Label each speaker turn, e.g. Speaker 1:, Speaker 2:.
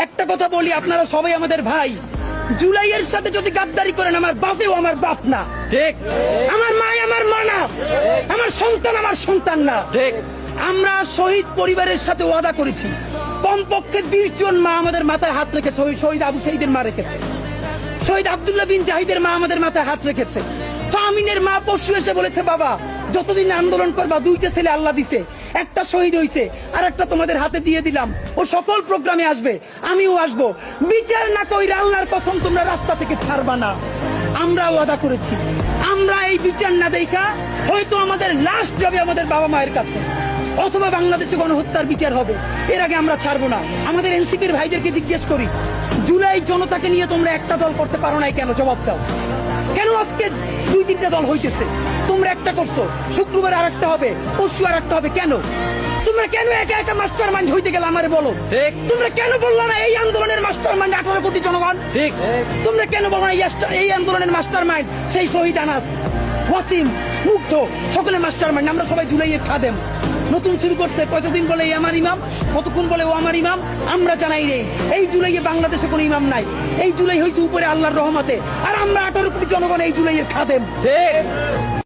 Speaker 1: একটা কথা বলি, আপনারা সবাই আমাদের ভাই। জুলাইয়ের সাথে যদি গাদ্দারি করেন, আমার বাপেও আমার বাপ না,
Speaker 2: ঠিক।
Speaker 1: আমার মা আমার মা না, আমার সন্তান আমার সন্তান না,
Speaker 2: ঠিক।
Speaker 1: আমরা শহীদ পরিবারের সাথে ওয়াদা করেছি, কমপক্ষে 20 জন মা আমাদের মাথায় হাত রেখেছে। শহীদ আবু সাঈদের মা রেখেছে, শহীদ আব্দুল্লাহ বিন জাহিদের মা আমাদের মাথায় হাত রেখেছে। ফামিনের মা পরশু এসে বলেছে, বাবা যতদিন আন্দোলন করবা, 2টা ছেলে আল্লাহ দিছে, একটা শহীদ হইছে আর একটা তোমাদের হাতে দিয়ে দিলাম, ও সকল প্রোগ্রামে আসবে, আমিও আসবো। বিচার না কইরা আল্লাহর কসম তোমরা রাস্তা থেকে ছাড়বা না। আমরা ওয়াদা করেছি, আমরা এই বিচার না দেখা হয়তো আমাদের লাশ যাবে আমাদের বাবা মায়ের কাছে, অথবা বাংলাদেশে গণহত্যার বিচার হবে, এর আগে আমরা ছাড়বো না। আমাদের এনসিপির ভাইদেরকে জিজ্ঞেস করি, জুলাই জনতাকে নিয়ে তোমরা একটা দল করতে পারো নাই কেন? জবাব দাও। কেন আজকে 2-3টা দল হইতেছে? তোমরা একটা করছো, শুক্রবার আর একটা হবে, পরশু আর একটা হবে, কেন? তোমরা কেন একা একা মাস্টার মাইন্ড হইতে গেলে আমারে বলো।
Speaker 2: ঠিক।
Speaker 1: তোমরা কেন বললো না এই আন্দোলনের মাস্টার মাইন্ড 18 কোটি জনগণ?
Speaker 2: ঠিক।
Speaker 1: তোমরা কেন বলো না এই আন্দোলনের মাস্টার মাইন্ড সেই শহীদ আনাস, ওয়াসিম, মুগ্ধ, সকলে মাস্টার মাইন্ড? আমরা সবাই জুলাইয়ের খাদেম। নতুন শুরু করছে, কতদিন বলে এই আমার ইমাম, কতক্ষণ বলে ও আমার ইমাম, আমরা জানাই রে। এই জুলাইয়ে বাংলাদেশে কোনো ইমাম নাই, এই জুলাই হয়েছে উপরে আল্লাহর রহমতে, আর আমরা 18 কোটি জনগণ এই জুলাইয়ের খাদেম।
Speaker 2: ঠিক।